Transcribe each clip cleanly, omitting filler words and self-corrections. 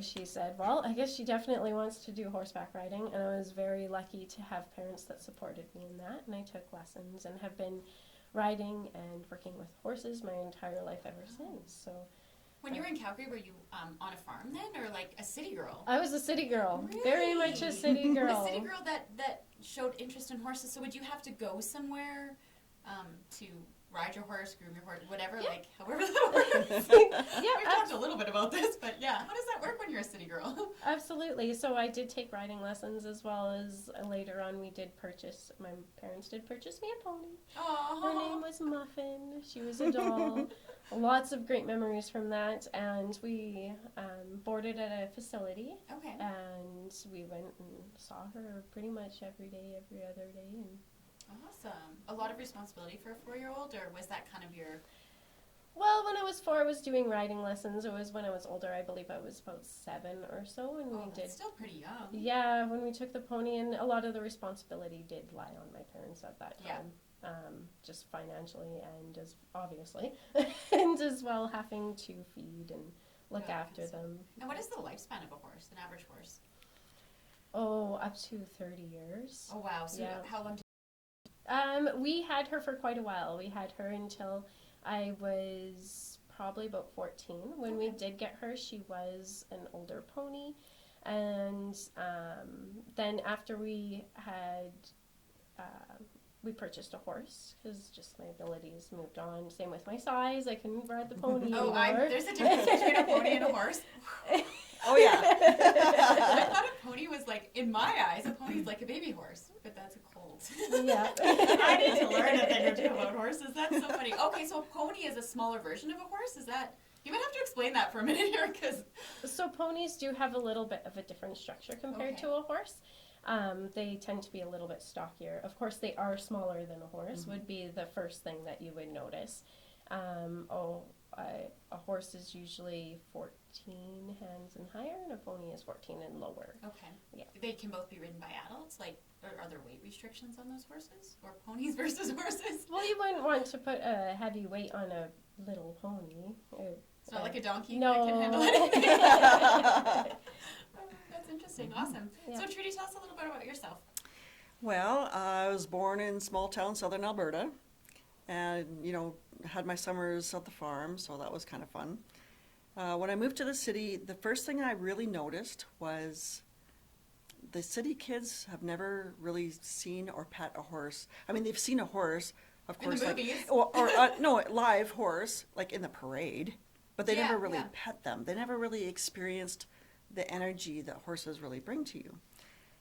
so she said, well, I guess she definitely wants to do horseback riding. And I was very lucky to have parents that supported me in that. And I took lessons and have been riding and working with horses my entire life ever since. So when you were in Calgary, were you on a farm then, or like a city girl? I was a city girl, Really? very much a city girl. A city girl that showed interest in horses. So would you have to go somewhere to ride your horse, groom your horse, whatever, Yeah. like however that works? Yeah, We've talked a little bit about this, but yeah, how does that work when you're a city girl? absolutely. So I did take riding lessons, as well as later on my parents did purchase me a pony. Aww. Her name was Muffin. She was a doll. Lots of great memories from that. And we boarded at a facility. Okay. And we went and saw her pretty much every day, every other day. And Awesome. A lot of responsibility for a 4-year-old, or was that kind of your... well, when I was 4, I was doing riding lessons. It was when I was older. I believe I was about 7 or so, and we did. That's still pretty young. Yeah, when we took the pony, and a lot of the responsibility did lie on my parents at that Yeah. time, just financially and as obviously, and as well having to feed and look Yeah, after them. And what is the lifespan of a horse, an average horse? Oh, up to 30 years. Oh, wow. So Yeah. how long did We had her for quite a while. We had her until I was probably about 14. When we did get her, she was an older pony. And then after we had, we purchased a horse because just my abilities moved on. Same with my size. I couldn't ride the pony anymore. There's a difference between a pony and a horse. Oh, yeah. I thought a pony was like, in my eyes, a pony's like a baby horse, but that's a colt. Yeah. I need to learn a thing or two about horses. That's so funny. Okay, so a pony is a smaller version of a horse? Is that... You might have to explain that for a minute here, because... So ponies do have a little bit of a different structure compared to a horse. They tend to be a little bit stockier. Of course, they are smaller than a horse, would be the first thing that you would notice. A horse is usually 14 hands and higher, and a pony is 14 and lower. Okay. Yeah. They can both be ridden by adults? Like, are there weight restrictions on those horses? Or ponies versus horses? Well, you wouldn't want to put a heavy weight on a little pony. It's not like a donkey No. that can handle anything. That's interesting. Awesome. Yeah. So, Trudy, tell us a little bit about yourself. Well, I was born in small town southern Alberta, and had my summers at the farm, so that was kind of fun. When I moved to the city, the first thing I really noticed was the city kids have never really seen or pet a horse. I mean, they've seen a horse, of course, In the like, movies. no, live horse, like in the parade, but they Yeah, never really yeah. pet them. They never really experienced the energy that horses really bring to you.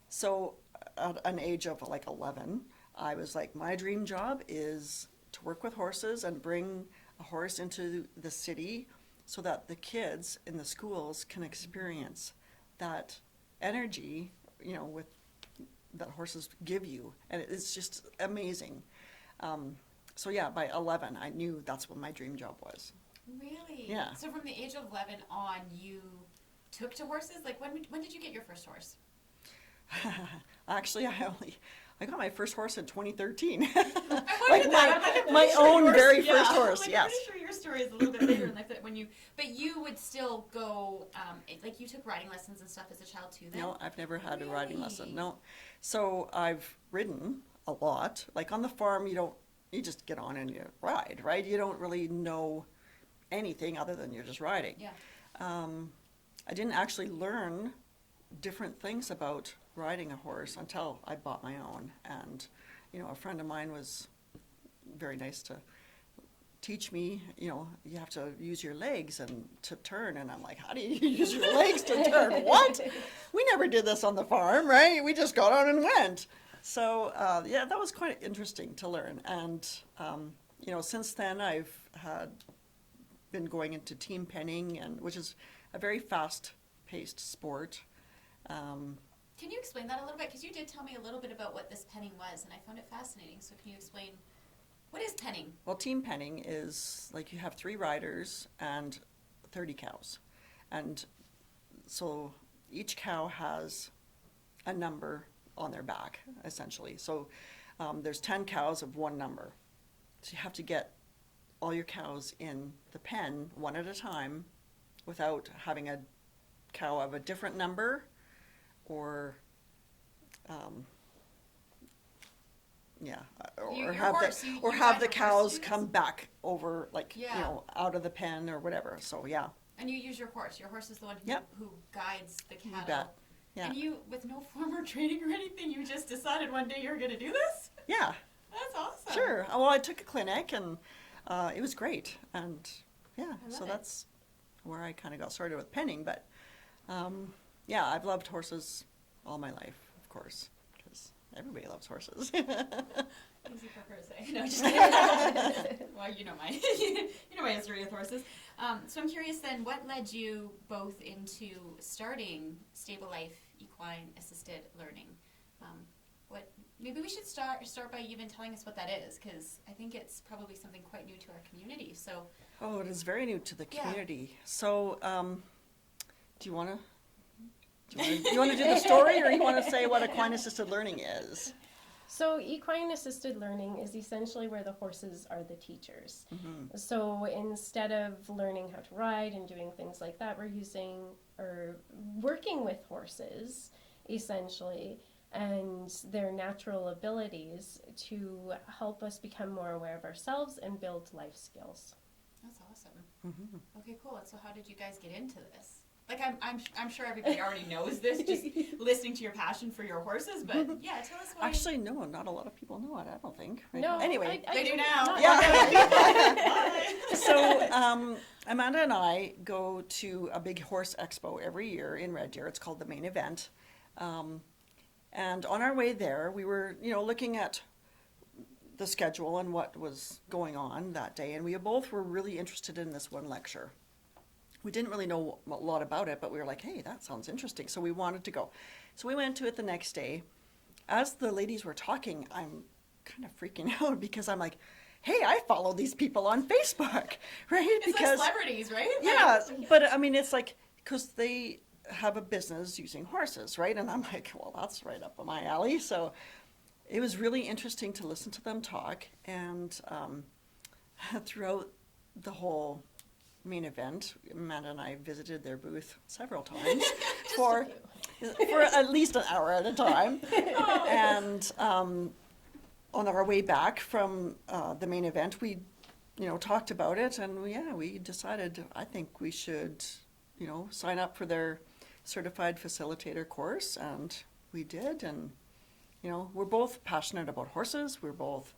So at an age of like 11, I was like, my dream job is to work with horses and bring a horse into the city so that the kids in the schools can experience that energy, with that horses give you. And it's just amazing. So yeah, by 11, I knew that's what my dream job was. Really? Yeah. So, from the age of 11 on, you took to horses? Like, when did you get your first horse? Actually, I got my first horse in 2013. I wondered that. I'm like, my own very first horse, I'm like, yes. I'm pretty sure your story is a little bit later in life. But you would still go, like you took riding lessons and stuff as a child too then? No, I've never had a riding lesson, Really? no. So I've ridden a lot. Like on the farm, you just get on and you ride, right? You don't really know anything other than you're just riding. Yeah. I didn't actually learn different things about riding a horse until I bought my own. And, a friend of mine was very nice to teach me, you have to use your legs and to turn. And I'm like, how do you use your legs to turn? What? We never did this on the farm, right? We just got on and went. So, yeah, that was quite interesting to learn. And, since then I've been going into team penning, which is a very fast-paced sport. Can you explain that a little bit? Because you did tell me a little bit about what this penning was, and I found it fascinating. So can you explain, what is penning? Well, team penning is like you have 3 riders and 30 cows. And so each cow has a number on their back, essentially. So there's 10 cows of one number. So you have to get all your cows in the pen one at a time without having a cow of a different number, or, yeah, Your or have horse, the, you or had have the your horse cows do this? come back over, like, you Yeah. know, out of the pen or whatever, so, yeah, And you use your horse. Your horse is the one who, Yep. who guides the you cattle. bet, yeah, And you, with no former training or anything, you just decided one day you were going to do this? yeah, That's awesome. sure, well, I took a clinic, and, it was great, and, yeah, I so love it. that's where I kinda got started with penning, but, yeah, I've loved horses all my life, of course, because everybody loves horses. Easy for her to say. No, just kidding. Well, you know my history with horses. So I'm curious then, what led you both into starting Stable Life Equine Assisted Learning? Maybe we should start by even telling us what that is, because I think it's probably something quite new to our community. So Oh, it is very new to the Yeah. community. So, do you want to do the story, or you want to say what equine assisted learning is? So equine assisted learning is essentially where the horses are the teachers. Mm-hmm. So instead of learning how to ride and doing things like that, we're using or working with horses essentially and their natural abilities to help us become more aware of ourselves and build life skills. that's awesome. Mm-hmm. Okay, cool. So how did you guys get into this? Like I'm sure everybody already knows this, just listening to your passion for your horses. But yeah, tell us why. Actually, no, not a lot of people know it, I don't think. Right? No, Anyway, They do didn't- now. not- Yeah. So, Amanda and I go to a big horse expo every year in Red Deer. It's called the Main Event. And on our way there, we were, you know, looking at the schedule and what was going on that day. And we both were really interested in this one lecture. We didn't really know a lot about it, but we were like, hey, that sounds interesting. So we wanted to go. So we went to it the next day. As the ladies were talking, I'm kind of freaking out because I'm like, hey, I follow these people on Facebook, right? It's like celebrities, right? Yeah, but I mean, it's like, because they have a business using horses, right? And I'm like, well, that's right up my alley. So it was really interesting to listen to them talk. And throughout the whole Main Event, Amanda and I visited their booth several times for at least an hour at a time. And on our way back from the Main Event, we, you know, talked about it, and we decided, I think we should, you know, sign up for their certified facilitator course, and we did. And you know, we're both passionate about horses. We're both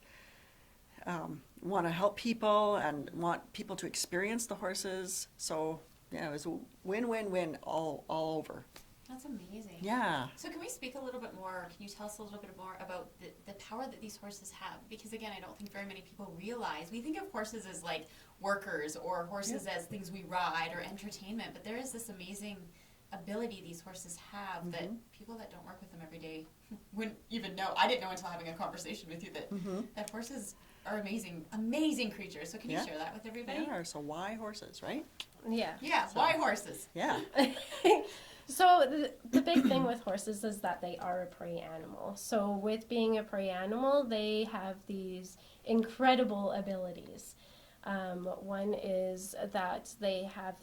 want to help people and want people to experience the horses. So yeah, it was a win-win-win all over. That's amazing. Yeah. So can we speak a little bit more, can you tell us a little bit more about the power that these horses have? Because again, I don't think very many people realize, we think of horses as like workers or horses as things we ride or entertainment, but there is this amazing ability these horses have that people that don't work with them every day wouldn't even know. I didn't know until having a conversation with you that horses are amazing creatures. So can you share that with everybody? Yeah, so why horses, right? Yeah. Yeah, why horses? Yeah. So the big thing with horses is that they are a prey animal. So with being a prey animal, they have these incredible abilities. One is that they have,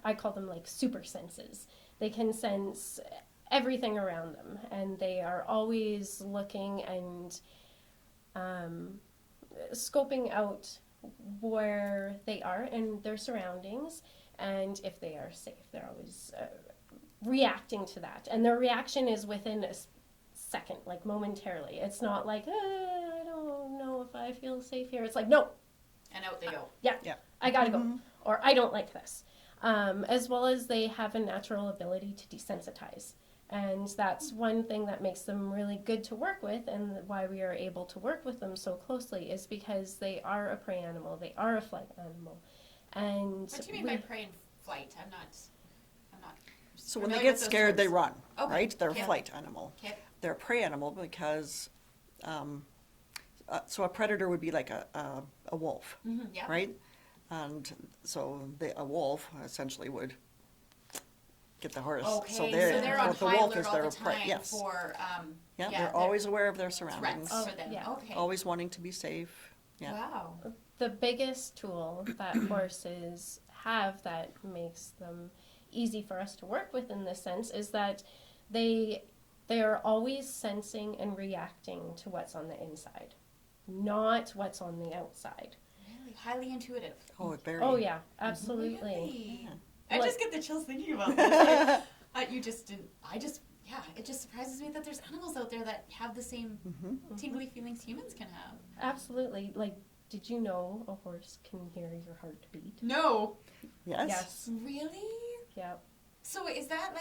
I call them like super senses. They can sense everything around them, and they are always looking and scoping out where they are and their surroundings, and if they are safe. They're always reacting to that, and their reaction is within a second, like momentarily. It's not like, I don't know if I feel safe here. It's like, no, And out they go. yeah, Yeah. I gotta go, or I don't like this. As well as they have a natural ability to desensitize. And that's one thing that makes them really good to work with, and why we are able to work with them so closely is because they are a prey animal, they are a flight animal. And What do you mean by prey and flight? I'm not So when they familiar get with those scared, they terms. run, Okay. right? They're a Yeah. flight animal. Okay. They're a prey animal because, so a predator would be like a wolf, Yeah. right? And so a wolf essentially would get the horse. Okay, so so they're on the high wolf alert is all their the prey. time Yes. for Yeah, they're always aware of their surroundings. threats for them. Yeah. Okay. Always wanting to be safe. Yeah. Wow. the biggest tool that horses have that makes them easy for us to work with in this sense is that they are always sensing and reacting to what's on the inside, not what's on the outside. Really? Highly intuitive. Oh, very. Oh yeah, absolutely. Really? Yeah. I Like- just get the chills thinking about this. Like, you just didn't. Yeah, it just surprises me that there's animals out there that have the same Mhm. tingly feelings humans can have. Absolutely. Like, did you know a horse can hear your heartbeat? No. Yes. Yes. Really? Yeah. So is that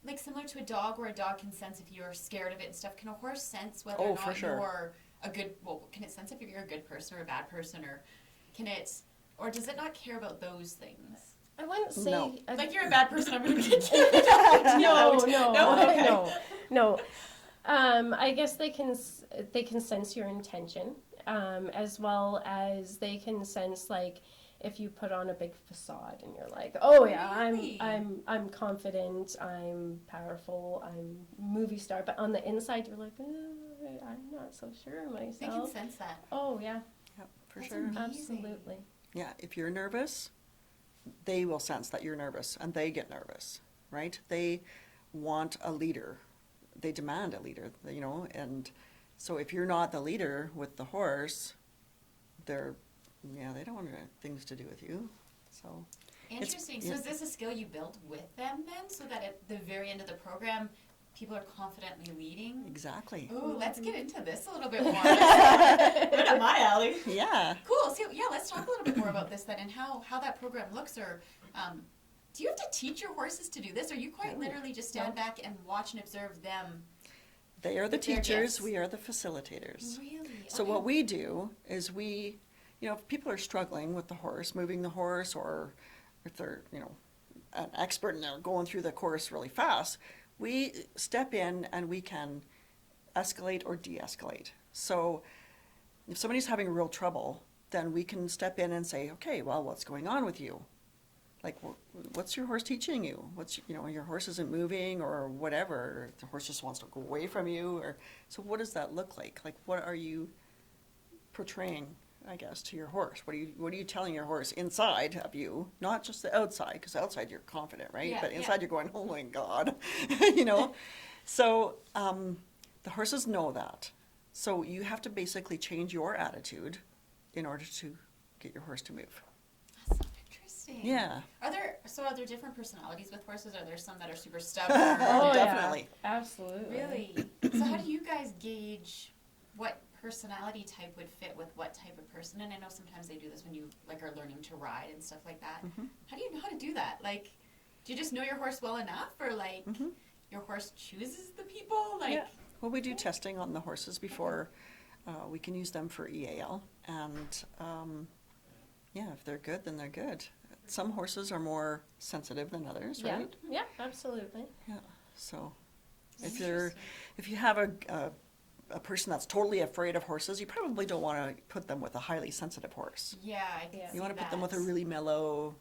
like similar to a dog, where a dog can sense if you're scared of it and stuff? Can a horse sense whether Oh, or for not sure. you're a good? Well, can it sense if you're a good person or a bad person, or can it, or does it not care about those things? I wouldn't say No. Like, you're a bad person, I'm gonna kick you. no, Okay. no. I guess they can sense your intention, as well as they can sense like if you put on a big facade and you're like, oh yeah, Really? I'm confident, I'm powerful, I'm movie star, but on the inside you're like, I'm not so sure of They can myself. sense that. Oh yeah, Yep, for That's sure. amazing. absolutely. Yeah, if you're nervous, they will sense that you're nervous and they get nervous, right? They want a leader. They demand a leader, you know, and so if you're not the leader with the horse, they don't want things to do with you. So Interesting. So yeah. is this a skill you built with them then, so that at the very end of the program, people are confidently leading? exactly. Ooh, let's get into this a little bit more. Right up my alley. Yeah. Cool. So yeah, let's talk a little bit more about this then, and how that program looks. Or do you have to teach your horses to do this, or you quite No. literally just stand back and watch and observe them? They are the With their teachers, gifts. we are the facilitators. Really? So Okay. what we do is if people are struggling with the horse, moving the horse, or if they're, an expert and they're going through the course really fast, we step in and we can escalate or de-escalate. So if somebody's having real trouble, then we can step in and say, okay, well, what's going on with you? Like, what's your horse teaching you? Your horse isn't moving or whatever, or the horse just wants to go away from you, so what does that look like? Like, what are you portraying, I guess, to your horse? What are you telling your horse inside of you, not just the outside, because outside you're confident, right? Yeah, But yeah. inside you're going, oh my God, So the horses know that. So you have to basically change your attitude in order to get your horse to move. That's so interesting. Yeah. Are there different personalities with horses? Are there some that are super stubborn? Oh, yeah, definitely. absolutely. Really? So how do you guys gauge what personality type would fit with what type of person? And I know sometimes they do this when you are learning to ride and stuff like that. Mhm. How do you know how to do that? Like, do you just know your horse well enough, or Mhm. your horse chooses the people? Like, Yeah. Well, we do testing on the horses before we can use them for EAL, and if they're good, then they're good. Some horses are more sensitive than others, Yeah, right? yeah, absolutely. Yeah. So if Interesting. you have a person that's totally afraid of horses, you probably don't want to put them with a highly sensitive horse. yeah, I can Yeah. see You want to put them with a that. really mellow,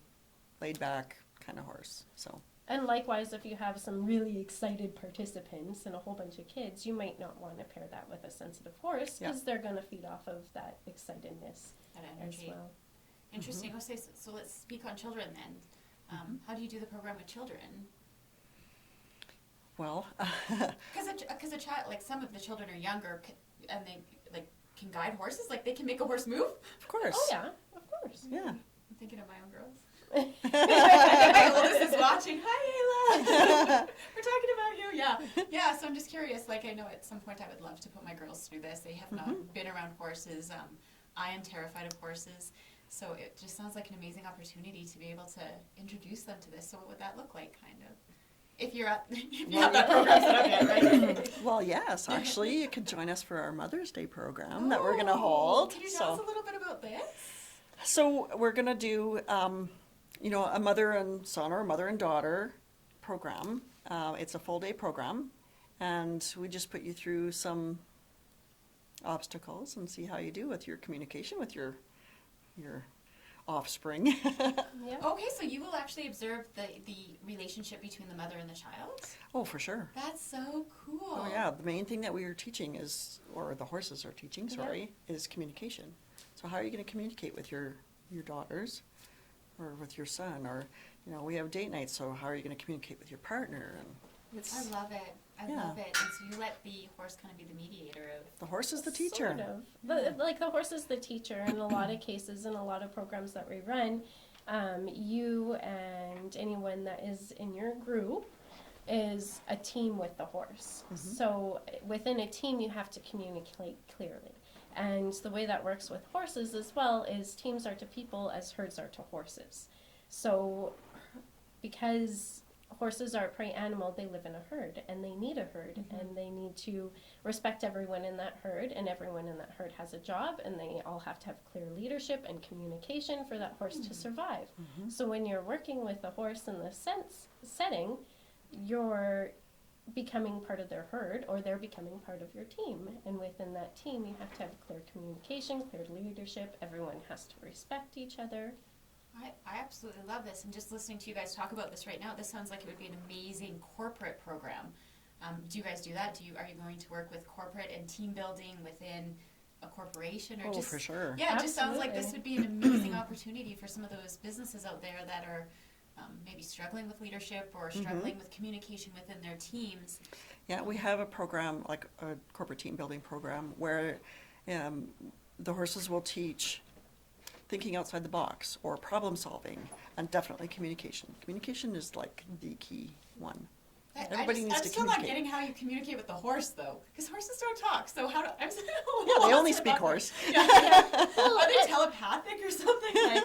laid back kind of horse. So And likewise, if you have some really excited participants and a whole bunch of kids, you might not want to pair that with a sensitive horse Yeah. because they're going to feed off of that excitedness That as energy. well. Interesting. Mm-hmm. Okay, so let's speak on children then. How do you do the program with children? well, Because a child, like, some of the children are younger, and they can guide horses. Like, they can make a horse move. of course. Oh yeah, of course. Yeah. I'm thinking of my own girls. My oldest is watching. Hi, Ayla. We're talking about you. Yeah. So I'm just curious. Like, I know at some point I would love to put my girls through this. They have not been around horses. I am terrified of horses. So it just sounds like an amazing opportunity to be able to introduce them to this. So what would that look like, kind of? If you have that program set up yet, right? Well, yes, actually, you could join us for our Mother's Day program that we're going to hold. Can you tell us a little bit about this? So we're going to do, a mother and son or a mother and daughter program. It's a full day program, and we just put you through some obstacles and see how you do with your communication with your offspring. Yeah. Okay, so you will actually observe the relationship between the mother and the child? Oh, for sure. That's so cool. Oh, yeah. The main thing that we are teaching or the horses are teaching, is communication. So how are you going to communicate with your daughters or with your son? Or you know, we have date nights, so how are you going to communicate with your partner? And it's, I love it. I Yeah. love it. And so you let the horse kind of be the mediator of. the horse is the teacher. Sort of. But, like, the horse is the teacher in a lot of cases, in a lot of programs that we run. You and anyone that is in your group is a team with the horse. Mhm. So within a team, you have to communicate clearly. And the way that works with horses as well is teams are to people as herds are to horses. So because horses are a prey animal, they live in a herd, and they need a herd, and they need to respect everyone in that herd, and everyone in that herd has a job, and they all have to have clear leadership and communication for that horse to survive. So when you're working with a horse in this setting, you're becoming part of their herd, or they're becoming part of your team, and within that team you have to have clear communication, clear leadership, everyone has to respect each other. I absolutely love this, and just listening to you guys talk about this right now, this sounds like it would be an amazing corporate program. Do you guys do that? Are you going to work with corporate and team building within a corporation, or Oh, just for sure. Yeah, it just sounds like this would be an amazing opportunity for some of those businesses out there that are maybe struggling with leadership or struggling with communication within their teams. Yeah, we have a program, like a corporate team building program, where the horses will teach thinking outside the box, or problem solving, and definitely communication. Communication is like the key one. Everybody needs I'm to still not communicate. getting how you communicate with the horse, though, because horses don't talk. So how do I'm still Yeah, they only lost speak about horse. that. Yeah. Are they telepathic or something? Like,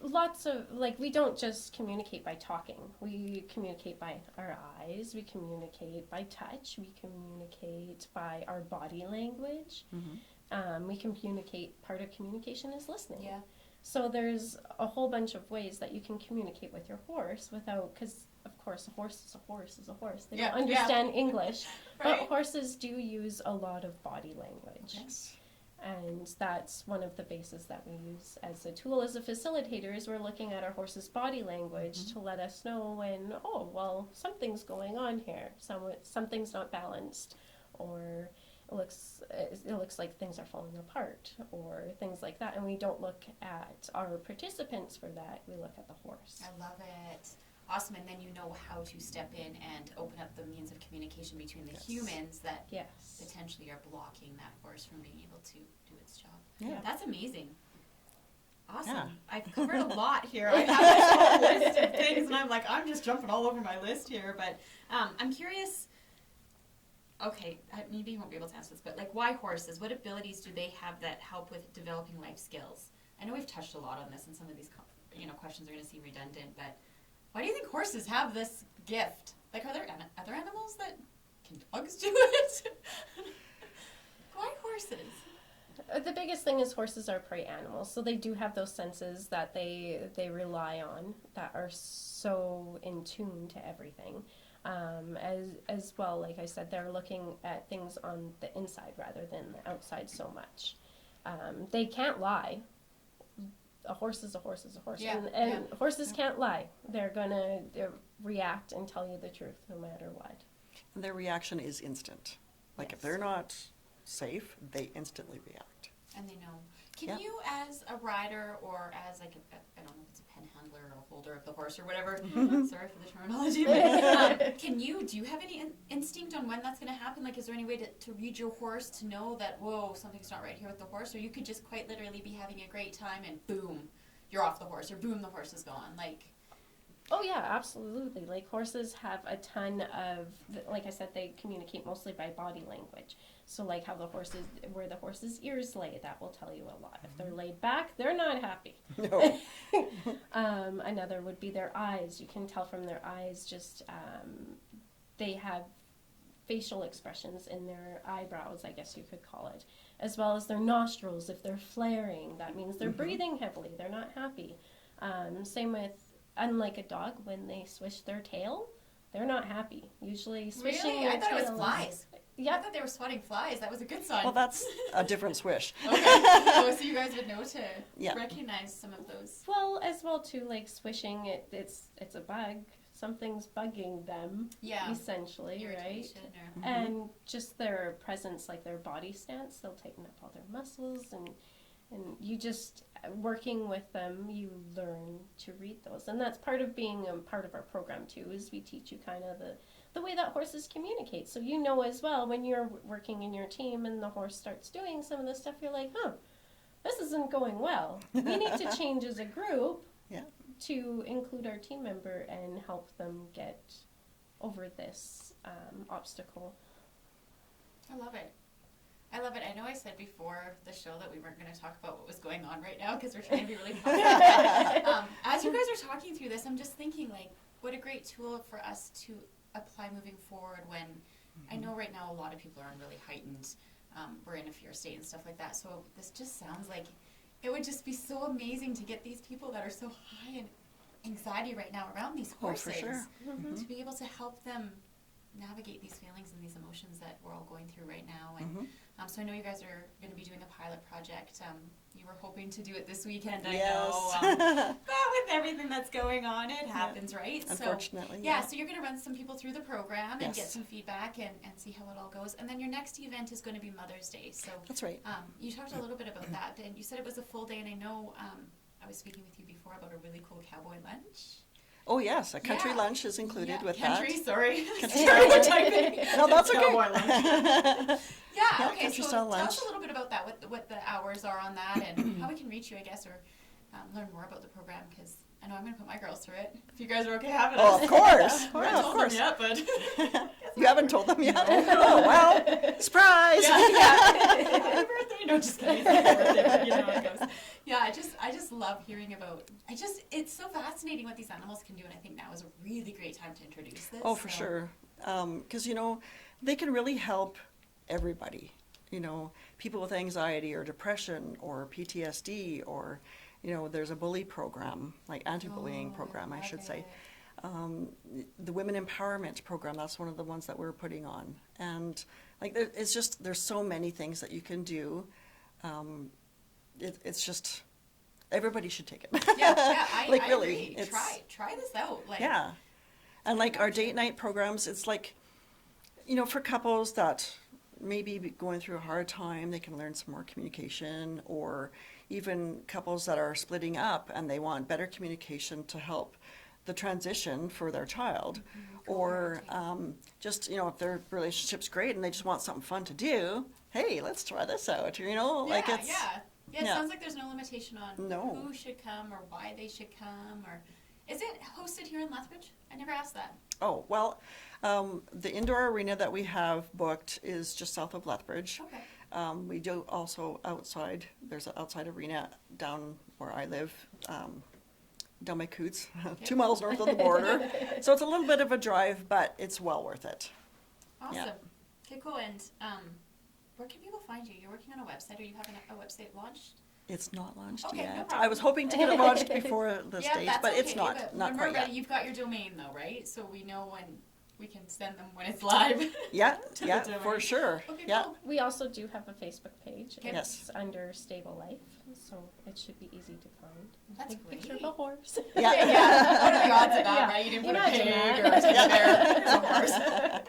Lots of, like, we don't just communicate by talking. We communicate by our eyes, we communicate by touch, we communicate by our body language. We communicate, part of communication is listening. yeah. So there's a whole bunch of ways that you can communicate with your horse without, because of course a horse is a horse is a horse. They Yeah, don't understand English, Right. but horses do use a lot of body language. Yes. And that's one of the bases that we use as a tool as a facilitator is we're looking at our horse's body language to let us know when, oh, well, something's going on here. Something's not balanced, or it looks like things are falling apart, or things like that. And we don't look at our participants for that. We look at the horse. I love it. Awesome. And then you know how to step in and open up the means of communication between the Yes. humans that Yes. potentially are blocking that horse from being able to do its job. Yeah. That's amazing. Awesome. Yeah. I've covered a lot here. I have this whole list of things, and I'm like, I'm just jumping all over my list here. But I'm curious. Okay, maybe you won't be able to answer this, but like, why horses? What abilities do they have that help with developing life skills? I know we've touched a lot on this, and some of these questions are going to seem redundant, but why do you think horses have this gift? Like, are there other animals that can dogs do it? Why horses? The biggest thing is horses are prey animals, so they do have those senses that they rely on that are so in tune to everything. As well, like I said, they're looking at things on the inside rather than the outside so much. They can't lie. A horse is a horse is a horse, Yeah, and horses can't lie. They're gonna react and tell you the truth no matter what. And their reaction is instant. Like, if Yes. they're not safe, they instantly react. And they know. Can Yeah. you, as a rider or as like I don't know if it's a pen handler or a holder of the horse or whatever, sorry for the terminology, but do you have any instinct on when that's going to happen? Like, is there any way to read your horse to know that, whoa, something's not right here with the horse? Or you could just quite literally be having a great time and boom, you're off the horse, or boom, the horse is gone. Like, Oh yeah, absolutely. Like, horses have a ton of, like I said, they communicate mostly by body language. So like how where the horse's ears lay, that will tell you a lot. If they're laid back, they're not happy. No. Another would be their eyes. You can tell from their eyes just, they have facial expressions in their eyebrows, I guess you could call it, as well as their nostrils. If they're flaring, that means they're breathing heavily. They're not happy. Same with, unlike a dog, when they swish their tail, they're not happy. Usually swishing really? their I thought it was tail flies. I Yep. thought they were swatting flies. That was a good sign. Well, that's a different swish. Okay. Oh, so you guys would know to Yeah. recognize some of those. Well, as well too, like swishing, it's a bug. Something's bugging them, Yeah. essentially, right? Irritation or And just their presence, like their body stance, they'll tighten up all their muscles, and And you just, working with them, you learn to read those. And that's part of being a part of our program too, is we teach you kind of the way that horses communicate. So you know as well, when you're working in your team and the horse starts doing some of this stuff, you're like, this isn't going well. We need to change as a group Yeah. to include our team member and help them get over this obstacle. I love it. I love it. I know I said before the show that we weren't going to talk about what was going on right now because we're trying to be really positive. As you guys are talking through this, I'm just thinking, like, what a great tool for us to apply moving forward when I know right now a lot of people are in really heightened, we're in a fear state and stuff like that. So this just sounds like it would just be so amazing to get these people that are so high in anxiety right now around these horses, for sure. to be able to help them navigate these feelings and these emotions that we're all going through right now. And so I know you guys are going to be doing a pilot project. You were hoping to do it this weekend, I know. But with everything that's going on, it happens, right? Unfortunately, So, so you're going to run some people through the program and Yes. get some feedback and see how it all goes. And then your next event is going to be Mother's Day. So That's right. you talked a little bit about that, and you said it was a full day. And I know I was speaking with you before about a really cool cowboy lunch. Oh, yes, a country Yeah. lunch is included with country, that. sorry. Country Stereotyping. No, that's okay. Cowboy lunch. Yeah, okay, country so style tell lunch. us a little bit about that, what the hours are on that, and how we can reach you, I guess, or learn more about the program, because I know I'm going to put my girls through it. If you guys are okay having us. Oh, of course. I Yeah, haven't of told course. them yet, but... You haven't told them yet? Oh, well, surprise! Happy birthday! No, just kidding. It's not my birthday, but you know how it goes. Yeah, I just love hearing about. It's so fascinating what these animals can do, and I think now is a really great time to introduce this. Oh, for sure. Because, they can really help everybody. People with anxiety or depression or PTSD or, there's a bully program, like anti-bullying program, I should say. The Women Empowerment program, that's one of the ones that we're putting on. And there's so many things that you can do. It's just, everybody should take it. Yeah, I really, agree. Try this out. Yeah. And our date night programs, it's for couples that may be going through a hard time, they can learn some more communication, or even couples that are splitting up and they want better communication to help the transition for their child, or just if their relationship's great and they just want something fun to do, hey, let's try this out. It sounds like there's no limitation on No. who should come or why they should come, or is it hosted here in Lethbridge? I never asked that. Oh, well, the indoor arena that we have booked is just south of Lethbridge. Okay. We do also outside. There's an outside arena down where I live, down by Coots, 2 miles north of the border. So it's a little bit of a drive, but it's well worth it. Awesome. Yeah. Okay, cool. And where can people find you? You're working on a website, or you have a website launched? It's not launched Okay, no yet. problem. I was hoping to get it launched before this date, that's but okay, it's not but not when quite we're ready, yet. You've got your domain though, right? So we know when we can send them when it's live. Yeah, to the yeah, domain. for sure. Okay, Yeah. cool. We also do have a Facebook page. Okay. Yes. It's under Stable Life, so it should be easy to find. That's Big great. picture of a horse. Yeah. Yeah. What are the odds of that, Yeah. right? You didn't put Imagine a pig that. or a teddy bear. Here's a horse.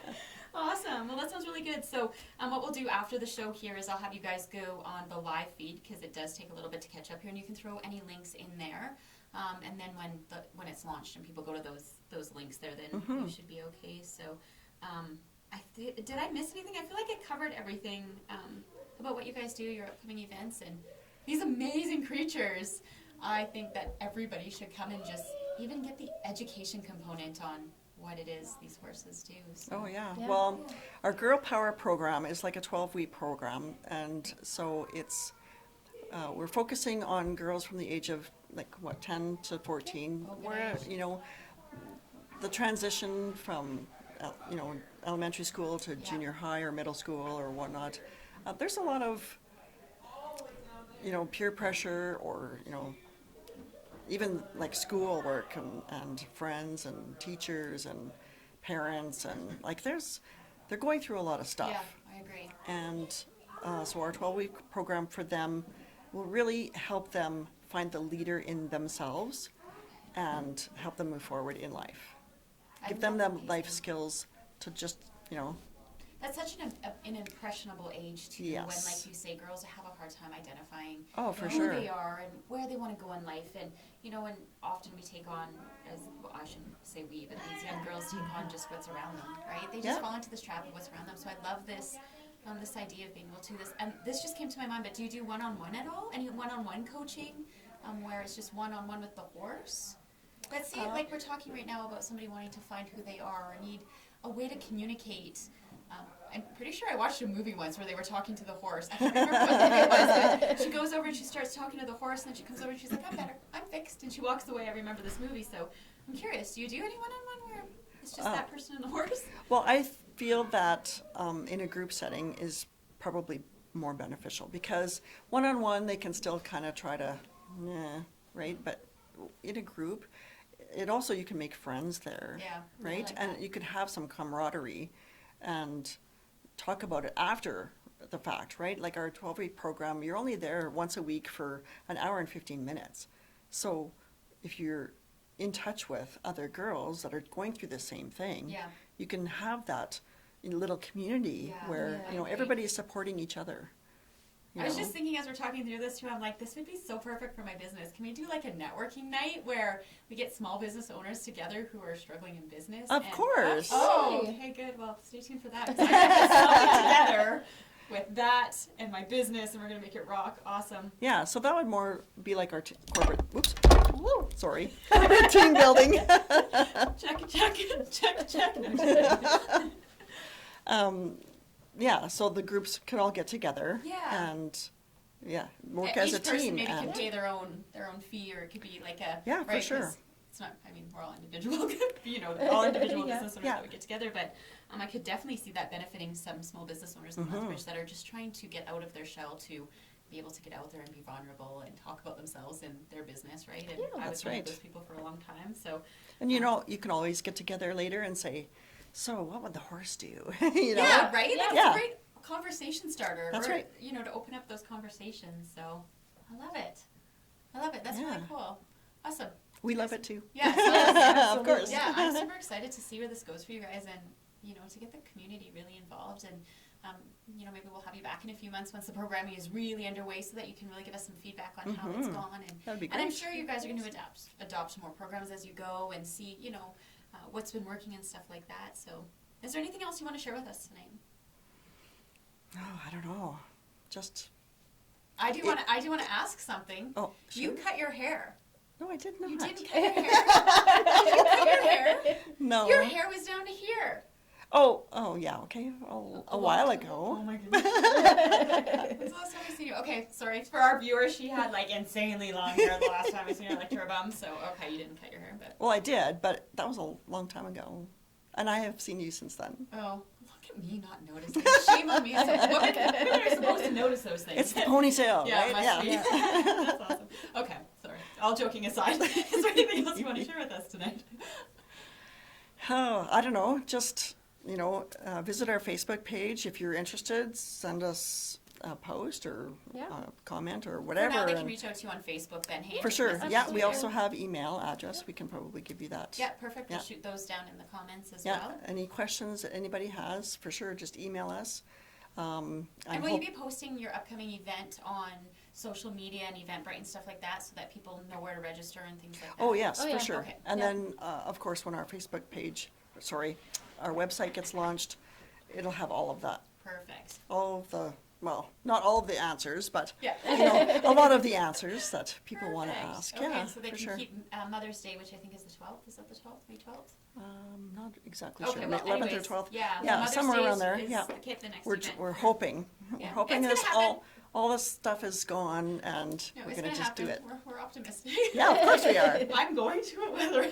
Awesome. Well, that sounds really good. So what we'll do after the show here is I'll have you guys go on the live feed, because it does take a little bit to catch up here, and you can throw any links in there. And then when it's launched and people go to those links there, then you should be okay. So did I miss anything? I feel like I covered everything about what you guys do, your upcoming events, and these amazing creatures. I think that everybody should come and just even get the education component on what it is these horses do. So. Oh, yeah. Yeah. Well, our Girl Power program is like a 12-week program, and so it's we're focusing on girls from the age of 10 to 14, Okay. where the transition from elementary school to junior high or middle school or whatnot. There's a lot of peer pressure, or even schoolwork and friends and teachers and parents, and they're going through a lot of stuff. Yeah, I agree. And so our 12-week program for them will really help them find the leader in themselves and help them move forward in life. Give them the life skills to just, That's such an impressionable age too. Yes. When, like you say, girls have a hard time identifying Oh, for who sure. they are and where they want to go in life. And and often we take on, I shouldn't say we, but these young girls take on just what's around them, right? They just Yeah. fall into this trap of what's around them. So I love this. This idea of being able to do this, and this just came to my mind. But do you do one-on-one at all? Any one-on-one coaching, where it's just one-on-one with the horse? Let's say, like we're talking right now about somebody wanting to find who they are or need a way to communicate. I'm pretty sure I watched a movie once where they were talking to the horse. I can't remember what movie it was. But she goes over and she starts talking to the horse, and then she comes over and she's like, "I'm better. I'm fixed," and she walks away. I remember this movie, so I'm curious. Do you do any one-on-one where it's just that person and the horse? Well, I feel that in a group setting is probably more beneficial because one-on-one they can still kind of try to, right? But in a group, it also, you can make friends there, Yeah, right? I like And that. you can have some camaraderie and talk about it after the fact, right? Like our 12-week program, you're only there once a week for an hour and 15 minutes. So if you're in touch with other girls that are going through the same thing, Yeah. you can have that little community Yeah, where, I agree. everybody is supporting each other. you I was know? just thinking as we're talking through this too, I'm like, this would be so perfect for my business. Can we do like a networking night where we get small business owners together who are struggling in business? Of course. Oh, okay, good. Well, stay tuned for that. 'Cause I got this something together with that and my business, and we're gonna make it rock. Awesome. Yeah, so that would more be like our corporate, whoops, sorry, team building. Check, check, check, check. No, just kidding. Yeah, so the groups could all get together. Yeah. And, work as a Each person team. maybe And could pay their own fee, or it could be like a Yeah, for right, sure. 'cause it's not. I mean, we're all individual, all individual Yeah. business owners Yeah. that would get together. But I could definitely see that benefiting some small business owners in Mhm. Lethbridge that are just trying to get out of their shell to be able to get out there and be vulnerable and talk about themselves and their business, right? And Yeah, I that's was one right. of those people for a long time, so. And you can always get together later and say, so what would the horse do? you know? Yeah, right? That's Yeah. a great conversation starter. That's or, right. To open up those conversations. So I love it. That's Yeah. really cool. Awesome. We love it too. Yeah, so Of course. yeah, I'm super excited to see where this goes for you guys, and to get the community really involved, and maybe we'll have you back in a few months once the programming is really underway, so that you can really give us some feedback on how it's Mhm. gone, and That'd be and I'm great. sure you guys are going to adopt more programs as you go and see what's been working and stuff like that. So, is there anything else you want to share with us tonight? Oh, I don't know. Just, I do want to ask something. oh, You sure. cut your hair. No, I did not. You didn't cut your hair. Did you cut your hair? No. Your hair was down to here. Oh, yeah, okay. A while Oh ago. my goodness. When's the last time I seen you? Okay, sorry. For our viewers, she had like insanely long hair the last time I seen her, like to her bum. So, okay, you didn't cut your hair, but. Well, I did, but that was a long time ago. And I have seen you since then. Oh, look at me not noticing. Shame on me as a woman. Women are supposed to notice those things. It's the ponytail, Yeah, right? it must be. That's awesome. Okay, sorry. All joking aside, is there anything else you want to share with us tonight? Oh, I don't know. Just, visit our Facebook page. If you're interested, send us a post or Yeah. a comment or For whatever. now, they can and- reach out to you on Facebook then, hey? For just sure. message Yeah, us we there. also have email address. We can probably give you that. Yeah, perfect. Yeah. We'll shoot those down in the comments as Yeah, well. any questions that anybody has, for sure, just email us. And will you be posting your upcoming event on social media and Eventbrite and stuff like that, so that people know where to register and things like that? Oh, yes, Oh, for yeah. sure. Okay. And Yeah. then, of course, when our Facebook page, our website gets launched, it'll have all of that. Perfect. All of the, well, not all of the answers, but, Yeah. a lot of the answers that people want to Perfect. ask. Okay, Yeah, so they for can sure. keep Mother's Day, which I think is the 12th. Is that the 12th? May 12th? Not exactly Okay, sure, well, 11th or anyways, 12th. Yeah, Yeah, Mother's somewhere Day around is- there, is yeah. the next We're, event. we're hoping. Yeah. We're hoping It's this gonna happen. all this stuff is gone and No, we're it's gonna just do happen. it. We're optimistic. Yeah, of course we are. I'm going to it whether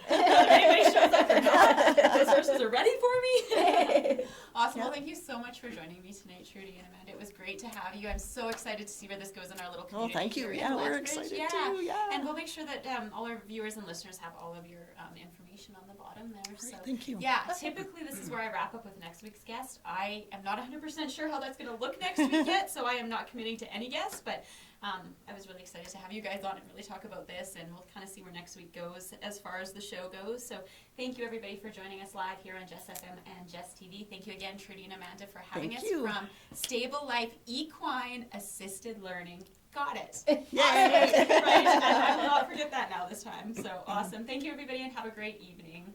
anybody shows up or not. Those horses are ready for me. Awesome. Yeah. Well, thank you so much for joining me tonight, Trudy and Amanda. It was great to have you. I'm so excited to see where this goes in our little Oh, community. thank you. here in Yeah, we're Lethbridge. excited Yeah. too. Yeah. And we'll make sure that all our viewers and listeners have all of your information on the bottom there. Great, So thank you. yeah, typically this is where I wrap up with next week's guest. I am not 100% sure how that's going to look next week yet, so I am not committing to any guest, but I was really excited to have you guys on and really talk about this, and we'll kind of see where next week goes as far as the show goes. So thank you, everybody, for joining us live here on Jess FM and Jess TV. Thank you again, Trudy and Amanda, for having Thank us you. from Stable Life Equine Assisted Learning. Got it. Yay! Right, and I will not forget that now this time. So awesome. Thank you, everybody, and have a great evening.